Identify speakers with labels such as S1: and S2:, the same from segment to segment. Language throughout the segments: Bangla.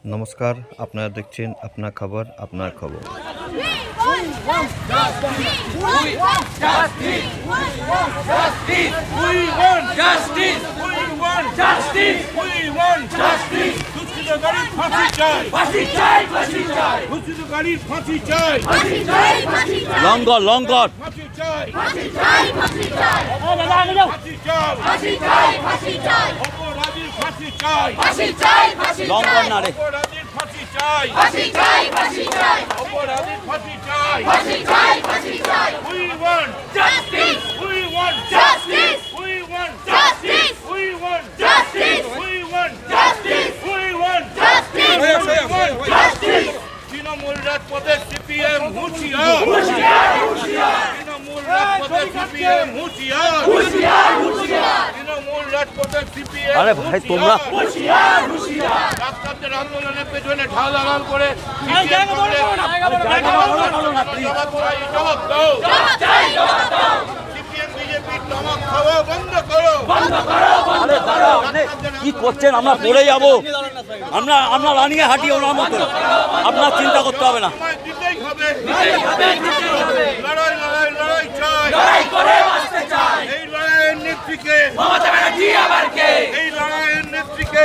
S1: নমস্কার, আপনারা দেখছেন আপনার খবর আপনার খবর। লঙ্গর লঙ্গর লঙ্গর না রে
S2: ফাঁসি চাই ফাঁসি চাই অপরাধীর ফাঁসি চাই ফাঁসি চাই ফাঁসি চাই we want justice we want justice we want justice we want justice we want justice we want justice Trinamool রাজপথে সিপিএম হুঁশিয়ার হুঁশিয়ার হুঁশিয়ার তৃণমূল রাজপথে সিপিএম হুঁশিয়ার হুঁশিয়ার হুঁশিয়ার তৃণমূল রাজপথে সিপিএম
S1: আরে ভাই তোমরা
S2: হুঁশিয়ার হুঁশিয়ার ডাক্তারদের আন্দোলনের পেছনে ঢাল আড়াল করে
S1: কি করছেন? আমরা পড়ে যাব, আমরা রানিয়ে হাঁটি ওনার মতো। আপনার চিন্তা করতে হবে না।
S2: লড়াই লড়াই লড়াই চাই এই লড়াইয়ের নেত্রীকে এই লড়াইয়ের নেত্রীকে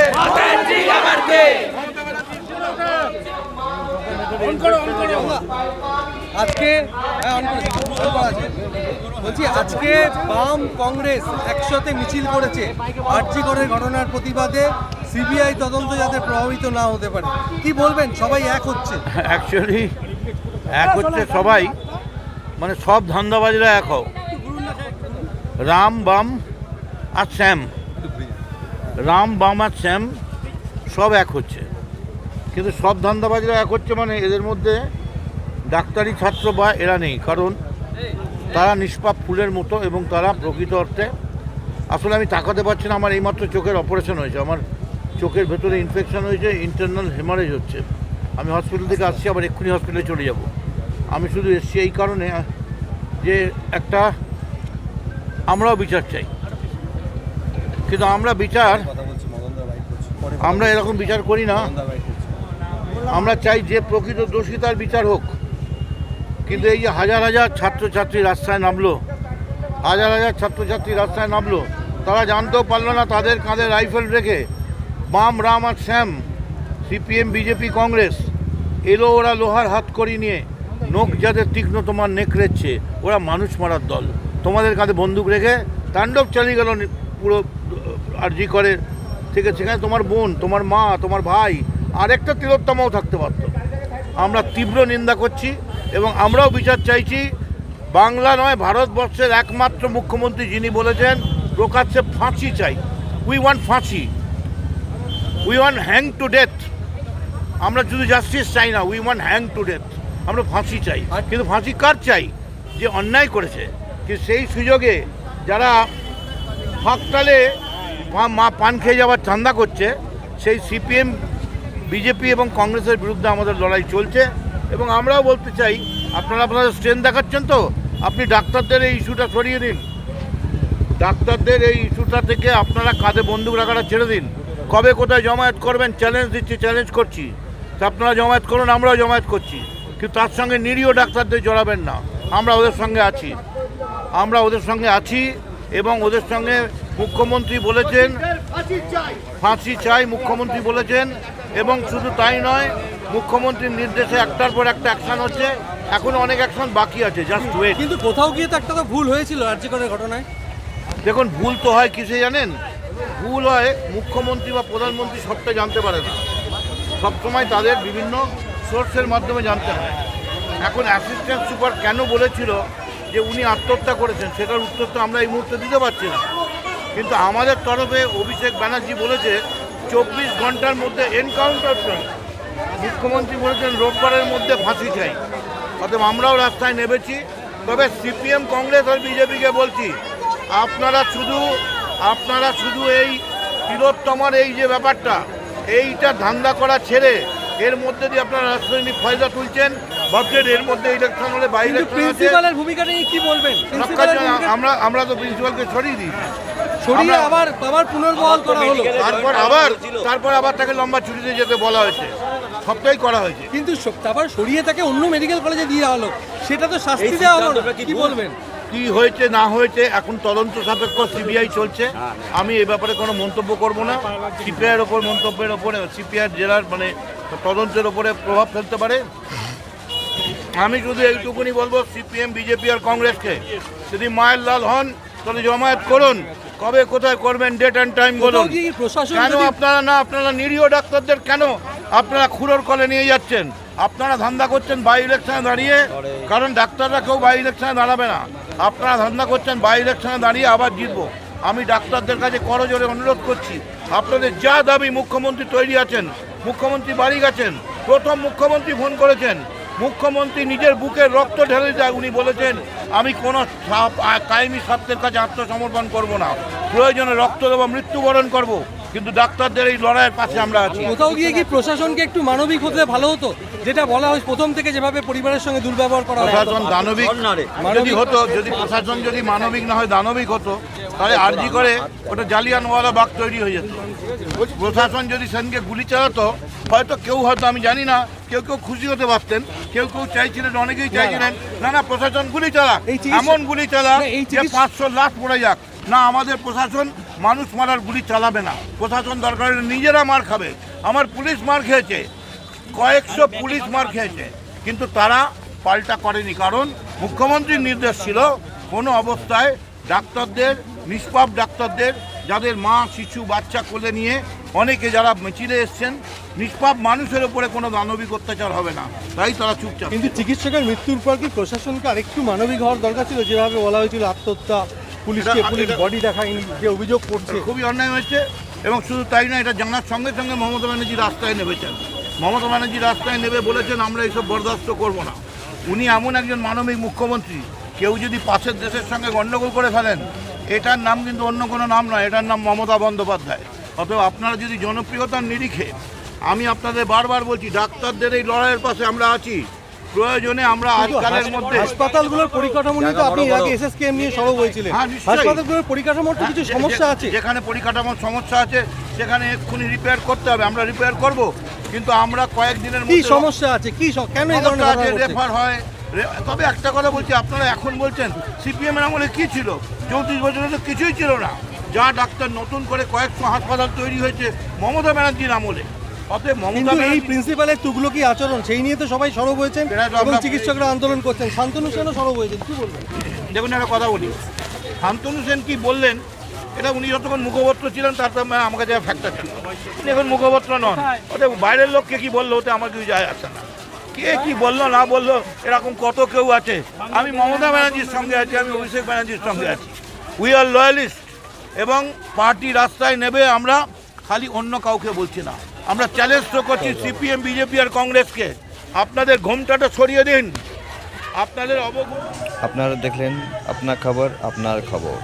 S3: আজকে আজকে বাম কংগ্রেস একসাথে মিছিল করেছে আরজি করের ঘটনার প্রতিবাদে, সিবিআই তদন্ত যাতে প্রভাবিত না হতে পারে। কি বলবেন? সবাই এক হচ্ছে,
S4: অ্যাকচুয়ালি এক হচ্ছে সবাই, মানে সব ধান্দাবাজরা এক হও। রাম বাম আর শ্যাম, রাম বাম আর শ্যাম সব এক হচ্ছে, কিন্তু সব ধান্দাবাজরা এক হচ্ছে মানে এদের মধ্যে ডাক্তারি ছাত্র বা এরা নেই, কারণ তারা নিষ্পাপ ফুলের মতো এবং তারা প্রকৃত অর্থে আসলে আমি তাকাতে পারছি না। আমার এইমাত্র চোখের অপারেশন হয়েছে, আমার চোখের ভেতরে ইনফেকশন হয়েছে, ইন্টারনাল হেমারেজ হচ্ছে। আমি হসপিটাল থেকে আসছি, আবার এক্ষুনি হসপিটালে চলে যাব। আমি শুধু এসছি এই কারণে যে একটা আমরাও বিচার চাই, কিন্তু আমরা এরকম বিচার করি না। আমরা চাই যে প্রকৃত দোষী তার বিচার হোক, কিন্তু এই যে হাজার হাজার ছাত্রছাত্রী রাস্তায় নামলো, হাজার হাজার ছাত্রছাত্রী রাস্তায় নামলো, তারা জানতেও পারলো না তাদের কাঁধে রাইফেল রেখে বাম রাম আর শ্যাম, সিপিএম বিজেপি কংগ্রেস এলো, ওরা লোহার হাত করি নিয়ে নোখ যাদের তীক্ষ্ণ তোমার নেকড়েচ্ছে, ওরা মানুষ মারার দল। তোমাদের কাঁধে বন্দুক রেখে তাণ্ডব চালিয়ে গেল পুরো আরজি করে থেকে, সেখানে তোমার বোন, তোমার মা, তোমার ভাই আর একটা তিলোত্তমাও থাকতে পারত। আমরা তীব্র নিন্দা করছি এবং আমরাও বিচার চাইছি। বাংলা নয়, ভারতবর্ষের একমাত্র মুখ্যমন্ত্রী যিনি বলেছেন প্রকাশ্যে ফাঁসি চাই, উই ওয়ান্ট ফাঁসি, we want hang to death. আমরা শুধু জাস্টিস চাই না, we want hang to death. আমরা ফাঁসি চাই, কিন্তু ফাঁসি কার চাই? যে অন্যায় করেছে। কিন্তু সেই সুযোগে যারা ফাঁকতালে পান খেয়ে যাওয়ার ধান্দা করছে, সেই সিপিএম বিজেপি এবং কংগ্রেসের বিরুদ্ধে আমাদের লড়াই চলছে। এবং আমরাও বলতে চাই, আপনাদের স্ট্রেন দেখাচ্ছেন তো, আপনি ডাক্তারদের এই ইস্যুটা সরিয়ে দিন। ডাক্তারদের এই ইস্যুটা থেকে আপনারা কাঁধে বন্দুক রাখাটা ছেড়ে দিন। কবে কোথায় জমায়েত করবেন চ্যালেঞ্জ দিচ্ছি, চ্যালেঞ্জ করছি। তা আপনারা জমায়েত করুন, আমরাও জমায়েত করছি, কিন্তু তার সঙ্গে নিরীহ ডাক্তারদের জড়াবেন না। আমরা ওদের সঙ্গে আছি, আমরা ওদের সঙ্গে আছি। এবং ওদের সঙ্গে মুখ্যমন্ত্রী বলেছেন ফাঁসি চাই, মুখ্যমন্ত্রী বলেছেন। এবং শুধু তাই নয়, মুখ্যমন্ত্রীর নির্দেশে একটার পর একটা অ্যাকশন হচ্ছে, এখনো অনেক অ্যাকশন বাকি আছে, জাস্ট ওয়েট।
S3: কিন্তু কোথাও গিয়ে তো একটা তো ভুল হয়েছিল আরজি করের ঘটনায়।
S4: দেখুন, ভুল তো হয় কিসে জানেন? ভুল হয় মুখ্যমন্ত্রী বা প্রধানমন্ত্রী সবটা জানতে পারে না, সবসময় তাদের বিভিন্ন সোর্সের মাধ্যমে জানতে হয়। এখন অ্যাসিস্ট্যান্ট সুপার কেন বলেছিল যে উনি আত্মহত্যা করেছেন, সেটার উত্তর তো আমরা এই মুহূর্তে দিতে পারছি না। কিন্তু আমাদের তরফে অভিষেক ব্যানার্জি বলেছে 24 ঘন্টার মধ্যে এনকাউন্টার চাই। মুখ্যমন্ত্রী বলেছেন রোববারের মধ্যে ফাঁসি চাই। অতএব আমরাও রাস্তায় নেমেছি। তবে সিপিএম কংগ্রেস আর বিজেপিকে বলছি, আপনারা শুধু এই তিলোত্তমার এই যে ব্যাপারটা, এইটা ধান্দা করা ছেড়ে এর মধ্যে দিয়ে আপনারা রাজনৈতিক ফায়দা তুলছেন। ভাবছেন এর মধ্যে ইলেকশন হলে বাইরে
S3: প্রিন্সিপালের ভূমিকা নিয়ে কি বলবেন?
S4: আমরা তো প্রিন্সিপালকে সরিয়ে দিই,
S3: সরিয়ে আবার পুনর্বহাল করা হলো।
S4: তারপর আবার তাকে লম্বা ছুটিতে যেতে বলা হয়েছে, সবটাই করা হয়েছে।
S3: কিন্তু তারপর সরিয়ে তাকে অন্য মেডিকেল কলেজে দিয়ে হলো, সেটা তো শাস্তি দেওয়া হলো না। কি বলবেন?
S4: কি হয়েছে না হয়েছে এখন তদন্ত সাপেক্ষ সিবিআই চলছে, আমি এ ব্যাপারে কোনো মন্তব্য করব না। সিপিআইয়ের ওপর মন্তব্যের ওপরে সিপিআই জেলার মানে তদন্তের ওপরে প্রভাব ফেলতে পারে। আমি শুধু এইটুকুনি বলবো, সিপিএম বিজেপি আর কংগ্রেসকে, যদি মায়ের লাল হন তাহলে জমায়েত করুন। কবে কোথায় করবেন ডেট অ্যান্ড টাইম বলুন। কেন আপনারা নিরীহ ডাক্তারদের কেন আপনারা খুঁড়োর কলে নিয়ে যাচ্ছেন? আপনারা ধান্দা করছেন বাই ইলেকশনে দাঁড়িয়ে, কারণ ডাক্তাররা কেউ বাই ইলেকশনে দাঁড়াবে না। আপনারা ধান্দা করছেন বাই ইলেকশনে দাঁড়িয়ে আবার জিতবো। আমি ডাক্তারদের কাছে করজোরে অনুরোধ করছি, আপনাদের যা দাবি, মুখ্যমন্ত্রী তৈরি আছেন, মুখ্যমন্ত্রী বাড়ি গেছেন, প্রথম মুখ্যমন্ত্রী ফোন করেছেন, মুখ্যমন্ত্রী নিজের বুকের রক্ত ঢেলে দেয়। উনি বলেছেন আমি কোনো কায়েমি স্বার্থের কাছে আত্মসমর্পণ করব না, প্রয়োজনে রক্ত দেবো, মৃত্যুবরণ করব, কিন্তু ডাক্তারদের এই লড়াইয়ের পাশে আমরা আছি।
S3: কোথাও গিয়ে কি প্রশাসনকে একটু মানবিক হতে ভালো হতো? যেটা বলা হয় প্রথম থেকে যেভাবে পরিবারের সঙ্গে দুর্ব্যবহার করা হয়।
S4: প্রশাসন দানবিক যদি হতো, যদি প্রশাসন যদি মানবিক না হয় দানবিক হতো, তাহলে আর্জি করে ওটা জালিয়ানওয়ালা বাগ তৈরি হয়ে যেত। প্রশাসন যদি সেদিনকে গুলি চালাতো, হয়তো কেউ হয়তো আমি জানি না, কেউ খুশি হতে পারতেন, কেউ চাইছিলেন, অনেকেই চাইছিলেন না প্রশাসন গুলি চালাক, এমন গুলি চালাক যে 500 লাশ পড়ে যাক। না, আমাদের প্রশাসন মানুষ মারার গুলি চালাবে না। প্রশাসন দরকার হলে নিজেরা মার খাবে। আমার পুলিশ মার খেয়েছে, কয়েকশো পুলিশ মার খেয়েছে, কিন্তু তারা পাল্টা করেনি, কারণ মুখ্যমন্ত্রীর নির্দেশ ছিল কোনো অবস্থায় ডাক্তারদের, নিষ্পাপ ডাক্তারদের, যাদের মা, শিশু, বাচ্চা কোলে নিয়ে অনেকে যারা মিছিলে এসছেন, নিষ্পাপ মানুষের উপরে কোনো দানবিক অত্যাচার হবে না, তাই তারা চুপচাপ।
S3: কিন্তু চিকিৎসকের মৃত্যুর পর কি প্রশাসনকে আরেকটু মানবিক হওয়ার দরকার ছিল? যেভাবে বলা হয়েছিল আত্মহত্যা, পুলিশ বডি দেখায়নি, যে অভিযোগ করছে,
S4: খুবই অন্যায় হয়েছে। এবং শুধু তাই না, এটা জানার সঙ্গে সঙ্গে মমতা ব্যানার্জি রাস্তায় নেমেছেন। মমতা ব্যানার্জি রাস্তায় নেমে বলেছেন আমরা এইসব বরদাস্ত করব না। উনি এমন একজন মানবিক মুখ্যমন্ত্রী, কেউ যদি পাশের দেশের সঙ্গে গণ্ডগোল করে ফেলেন, এটার নাম কিন্তু অন্য কোনো নাম নয়, এটার নাম মমতা বন্দ্যোপাধ্যায়। অতএব আপনারা যদি জনপ্রিয়তার নিরিখে, আমি আপনাদের বারবার বলছি, ডাক্তারদের এই লড়াইয়ের পাশে আমরা আছি। প্রয়োজনে আমরা আজকালের মধ্যে
S3: হাসপাতালগুলোর পরিকাঠামো নিয়ে তো আপনি আগে এসএসকেএম নিয়ে সরব হয়েছিলেন। হাসপাতালগুলোর পরিকাঠামোর তো কিছু সমস্যা আছে।
S4: যেখানে পরিকাঠামোর সমস্যা আছে সেখানে এক্ষুনি রিপেয়ার করতে হবে, আমরা রিপেয়ার করব। কিন্তু আমরা কয়েকদিনের
S3: কি
S4: মধ্যে
S3: সমস্যা আছে, কি কেন এই ধরনের ঘটনা ঘটছে?
S4: রেফার হয়। তবে একটা কথা বলছি, আপনারা এখন বলছেন সিপিএম এর আমলে কি ছিল? 34 বছরে তো কিছুই ছিল না। যা ডাক্তার নতুন করে কয়েকশো হাসপাতাল তৈরি হয়েছে মমতা ব্যানার্জির আমলে। অতএব মমতা
S3: এই প্রিন্সিপালের তুগলকি আচরণ, সেই নিয়ে তো সবাই সরব হয়েছেন এবং চিকিৎসকরা আন্দোলন করছেন। শান্তনু সেনও সরব হয়েছেন, কি বলবেন?
S4: দেখুন একটা কথা বলি, শান্তনু সেন কি বললেন, এটা উনি যতক্ষণ মুখপত্র ছিলেন তার তো আমার কাছে ফ্যাক্টর ছিল। উনি এখন মুখপত্র নন, ওতে বাইরের লোককে কি বললো ওতে আমার কিছু যায় আসে না। কে কি বললো না বললো, এরকম কত কেউ আছে। আমি মমতা ব্যানার্জির সঙ্গে আছি, আমি অভিষেক ব্যানার্জির সঙ্গে আছি। উই আর লয়ালিস্ট, এবং পার্টি রাস্তায় নেবে, আমরা খালি অন্য কাউকে বলছি না, আমরা চ্যালেঞ্জ তো করছি সিপিএম, বিজেপি আর কংগ্রেসকে, আপনাদের ঘোমটাটা সরিয়ে দিন, আপনাদের
S5: আপনারা দেখলেন আপনার খবর, আপনার খবর।